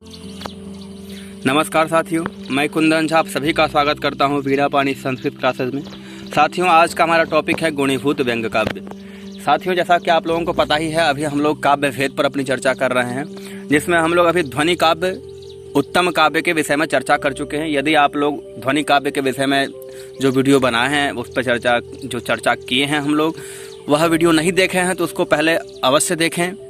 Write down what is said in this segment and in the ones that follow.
नमस्कार साथियों, मैं कुंदन झा आप सभी का स्वागत करता हूं वीणा पानी संस्कृत क्लासेस में। साथियों, आज का हमारा टॉपिक है गुणीभूत व्यंग काव्य। साथियों, जैसा कि आप लोगों को पता ही है, अभी हम लोग काव्य भेद पर अपनी चर्चा कर रहे हैं, जिसमें हम लोग अभी ध्वनि काव्य, उत्तम काव्य के विषय में चर्चा कर चुके हैं। यदि आप लोग ध्वनि काव्य के विषय में जो वीडियो बनाए हैं उस पर चर्चा किए हैं हम लोग, वह वीडियो नहीं देखे हैं तो उसको पहले अवश्य देखें।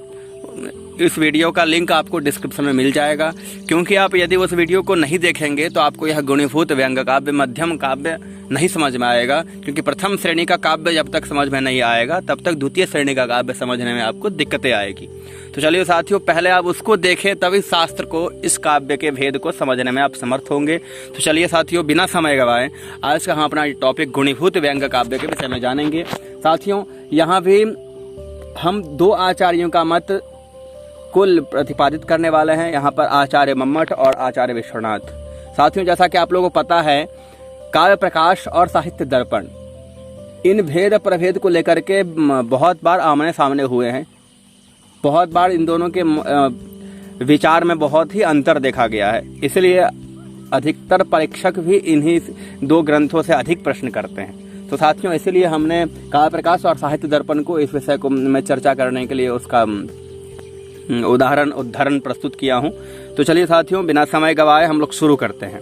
इस वीडियो का लिंक आपको डिस्क्रिप्शन में मिल जाएगा, क्योंकि आप यदि उस वीडियो को नहीं देखेंगे तो आपको यह गुणीभूत व्यंग काव्य, मध्यम काव्य नहीं समझ में आएगा। क्योंकि प्रथम श्रेणी का काव्य जब तक समझ में नहीं आएगा तब तक द्वितीय श्रेणी का काव्य समझने में आपको दिक्कतें आएगी। तो चलिए साथियों, पहले आप उसको देखें, तभी शास्त्र को, इस काव्य के भेद को समझने में आप समर्थ होंगे। तो चलिए साथियों, बिना समय गवाए आज का हम अपना टॉपिक गुणीभूत व्यंग काव्य के विषय में जानेंगे। साथियों, यहाँ भी हम दो आचार्यों का मत कुल प्रतिपादित करने वाले हैं, यहाँ पर आचार्य मम्मट और आचार्य विश्वनाथ। साथियों, जैसा कि आप लोगों को पता है, काव्य प्रकाश और साहित्य दर्पण, इन भेद प्रभेद को लेकर के बहुत बार आमने सामने हुए हैं। बहुत बार इन दोनों के विचार में बहुत ही अंतर देखा गया है। इसलिए अधिकतर परीक्षक भी इन्हीं दो ग्रंथों से अधिक प्रश्न करते हैं। तो साथियों, इसलिए हमने काव्य प्रकाश और साहित्य दर्पण को, इस विषय को मैं चर्चा करने के लिए उसका उदाहरण प्रस्तुत किया हूं। तो चलिए साथियों, बिना समय गवाए हम लोग शुरू करते हैं।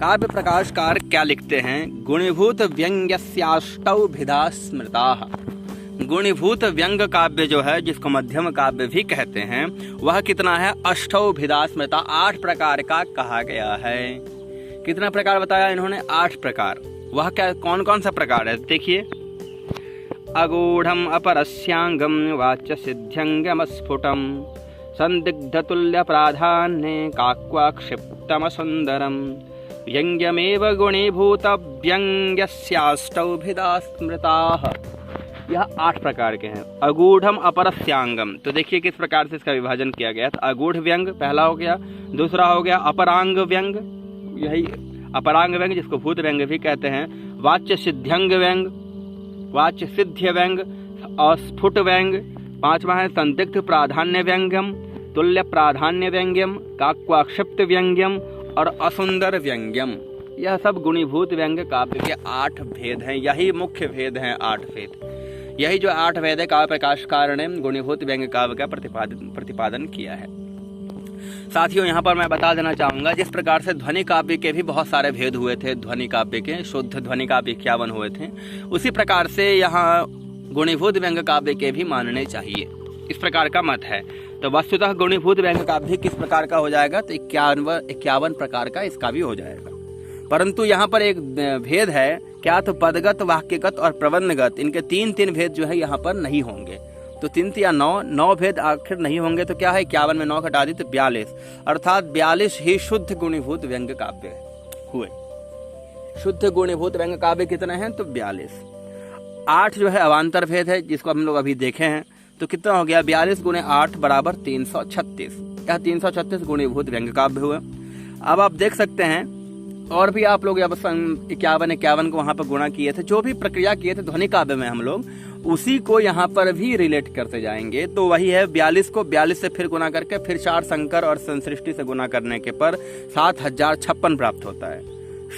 काव्य प्रकाशकार क्या लिखते हैं? गुणीभूत व्यंग्यस्याष्टौ भिदा स्मृताः। गुणीभूत व्यंग काव्य जो है, जिसको मध्यम काव्य भी कहते हैं, वह कितना है? अष्टौ भिदा स्मृता, 8 प्रकार का कहा गया है। कितना प्रकार बताया इन्होंने? 8 प्रकार। वह क्या, कौन कौन सा प्रकार है? देखिए, अगूढ़म अपरस्यांगम वाच्य सिद्ध्यंगम स्फुटम संदिग्ध तुल्य प्राधान्ये काक्वाक्षिप्तम सुंदरम व्यंग्यमेव गुणीभूत व्यंग्यस्याष्टौ भिदा स्मृताः। यह 8 प्रकार के हैं। अगूढ़म अपरस्यांगम, तो देखिए किस प्रकार से इसका विभाजन किया गया। तो अगूढ़ व्यंग पहला हो गया, दूसरा हो गया अपरांग व्यंग, यही अपरांग व्यंग जिसको भूत व्यंग भी कहते हैं। वाच्य सिद्ध्यंग व्यंग, वाच्य सिद्ध्य व्यंग, अस्फुट व्यंग। 5वां है संदिग्ध प्राधान्य व्यंग्यम, तुल्य प्राधान्य व्यंग्यम, काक्वाक्षिप्त व्यंग्यम और असुंदर व्यंग्यम। यह सब गुणीभूत व्यंग काव्य के 8 भेद हैं। यही मुख्य भेद हैं, 8 भेद। यही जो 8 भेद है, काव्य प्रकाशकार ने गुणीभूत व्यंग काव्य का प्रतिपादन किया है। साथियों, यहाँ पर मैं बता देना चाहूँगा, जिस प्रकार से ध्वनि काव्य के भी बहुत सारे भेद हुए थे, ध्वनि काव्य के शुद्ध ध्वनि काव्य 51 हुए थे, उसी प्रकार से यहाँ गुणीभूत व्यंग काव्य के भी मानने चाहिए, इस प्रकार का मत है। तो वस्तुतः गुणीभूत व्यंग काव्य किस प्रकार का हो जाएगा? तो 51 प्रकार का इसका भी हो जाएगा। परंतु यहाँ पर एक भेद है, क्या? तो पदगत, वाक्यगत और प्रबंधगत, इनके 3 भेद जो है यहाँ पर नहीं होंगे। तो 3 या 9 भेद आखिर नहीं होंगे। तो क्या है? 51 में 9 घटा दी तो 42, अर्थात 42 ही शुद्ध गुणीभूत व्यंग काव्य हुए। शुद्ध गुणीभूत व्यंग काव्य कितने हैं? तो 42। 8 जो है अवान्तर भेद है, जिसको हम लोग अभी देखे हैं। तो कितना हो गया? 42 × 8 बराबर 336। यह 336 गुणीभूत व्यंग काव्य हुए। अब आप देख सकते हैं, और भी आप लोग अब 51 को वहां पर गुणा किए थे, जो भी प्रक्रिया किए थे ध्वनि काव्य में हम लोग, उसी को यहाँ पर भी रिलेट करते जाएंगे। तो वही है, 42 को 42 से फिर गुना करके, फिर 4 संकर और संसृष्टि से गुना करने के पर 7056 प्राप्त होता है।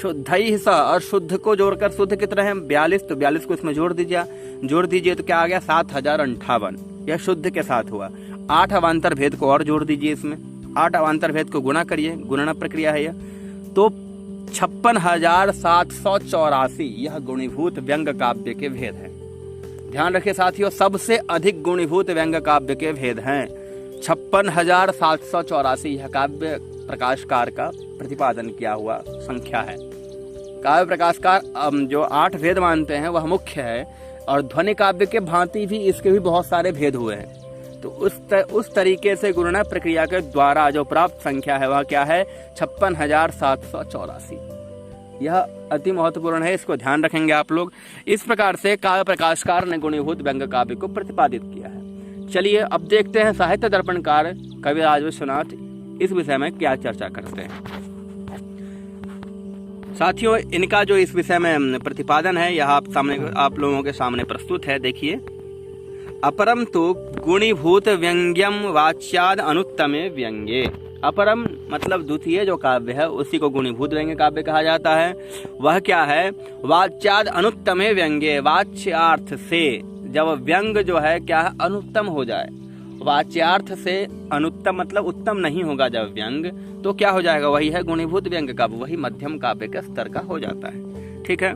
शुद्ध ही सा, और शुद्ध को जोड़कर शुद्ध कितना है? 42। तो 42 को इसमें जोड़ दीजिए तो क्या आ गया? 7058। यह शुद्ध के साथ हुआ। 8 अवान्तर भेद को और जोड़ दीजिए इसमें, 8 अवान्तर भेद को गुणा करिए, गुणना प्रक्रिया है यह, तो 56,784 यह गुणीभूत व्यंग काव्य के भेद हैं। ध्यान रखिए साथियों, सबसे अधिक गुणीभूत व्यंग काव्य के भेद हैं। 56,784 यह काव्य प्रकाशकार का प्रतिपादन किया हुआ संख्या है। काव्य प्रकाशकार जो 8 भेद मानते हैं वह मुख्य है, और ध्वनि काव्य के भांति भी इसके भी बहुत सारे भेद हुए हैं। तो उस तरीके से गुणना प्रक्रिया के द्वारा जो प्राप्त संख्या है वह क्या है? 56,784। यह अति महत्वपूर्ण है, इसको ध्यान रखेंगे आप लोग। इस प्रकार से काव्य प्रकाशकार ने गुणीभूत व्यंग काव्य को प्रतिपादित किया है। चलिए अब देखते हैं साहित्य दर्पणकार कविराज विश्वनाथ इस विषय में क्या चर्चा करते हैं। साथियों, इनका जो इस विषय में प्रतिपादन है यह आप लोगों के सामने प्रस्तुत है। देखिए, अपरम तो गुणीभूत व्यंग्यम वाच्याद अनुत्तमे व्यंग्ये। अपरम मतलब द्वितीय जो काव्य है उसी को गुणीभूत व्यंग्य काव्य कहा जाता है। वह क्या है? वाच्याद अनुत्तमे व्यंग्ये, वाच्यार्थ से जब व्यंग जो है क्या है, अनुत्तम हो जाए। वाच्यार्थ से अनुत्तम मतलब उत्तम नहीं होगा जब व्यंग, तो क्या हो जाएगा? वही है गुणीभूत व्यंग काव्य, वही मध्यम काव्य के स्तर का हो जाता है। ठीक है,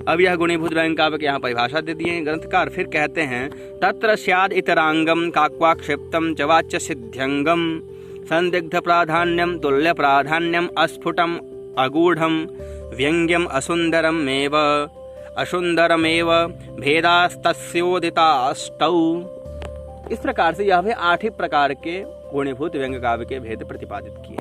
अब यह गुणीभूत व्यंग काव्य की यहाँ परिभाषा दे दिए ग्रंथकार। फिर कहते हैं, तत्र स्याद इतरांगम काक्वाक्षिप्तम च वाच्य सिद्ध्यंगम संदिग्ध प्राधान्यम तुल्य प्राधान्यम अस्फुटम अगूढ़म व्यंग्यम असुंदरमेव भेदास्तस्योदिताष्टौ। इस प्रकार से यह 8 ही प्रकार के गुणीभूत व्यंग काव्य के भेद प्रतिपादित किए।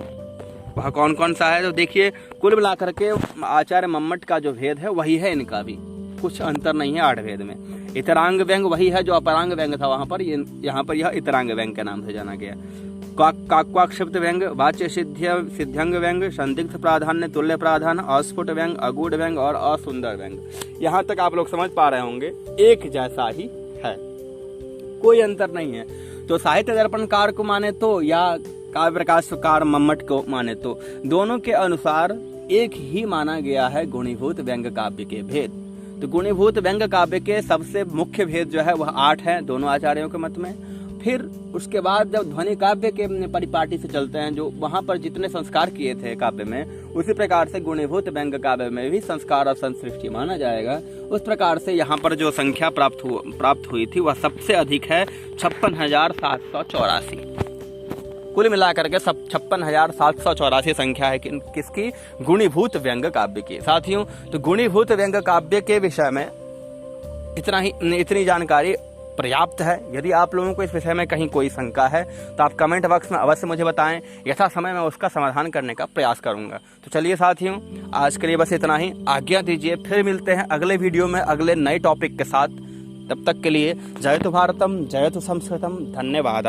वह कौन कौन सा है? तो देखिए, कुल मिलाकर के आचार्य मम्मट का जो भेद है वही है इनका भी, कुछ अंतर नहीं है 8 भेद में। इतरांग व्यंग वही है जो अपरांग व्यंग था वहां पर, यहाँ पर यह इतरांग व्यंग के नाम से जाना गया। काक्वाक्षिप्त व्यंग, वाच्य सिद्ध्यंग व्यंग, संदिग्ध प्राधान्य, तुल्य प्राधान्य, अस्फुट व्यंग, अगूढ़ व्यंग और असुंदर व्यंग। यहाँ तक आप लोग समझ पा रहे होंगे, एक जैसा ही है, कोई अंतर नहीं है। तो साहित्य दर्पणकार को माने तो या काव्य प्रकाशकार मम्मट को माने तो दोनों के अनुसार एक ही माना गया है गुणीभूत व्यंग काव्य के भेद। तो गुणीभूत व्यंग काव्य के सबसे मुख्य भेद जो है वह 8 है दोनों आचार्यों के मत में। फिर उसके बाद जब ध्वनि काव्य के परिपाटी से चलते हैं, जो वहां पर जितने संस्कार किए थे काव्य में, उसी प्रकार से गुणीभूत व्यंग काव्य में भी संस्कार और संसृष्टि माना जाएगा। उस प्रकार से यहाँ पर जो संख्या प्राप्त हुई थी वह सबसे अधिक है 56,784। कुल मिलाकर के सब 56,784 संख्या है किसकी? गुणीभूत व्यंग काव्य की। साथियों, तो गुणीभूत व्यंग काव्य के विषय में इतनी जानकारी पर्याप्त है। यदि आप लोगों को इस विषय में कहीं कोई शंका है तो आप कमेंट बॉक्स में अवश्य मुझे बताएं, यथा समय मैं उसका समाधान करने का प्रयास करूंगा। तो चलिए साथियों, आज के लिए बस इतना ही। आज्ञा दीजिए, फिर मिलते हैं अगले वीडियो में अगले नए टॉपिक के साथ। तब तक के लिए जय तो भारतम, जय तो संस्कृतम, धन्यवाद।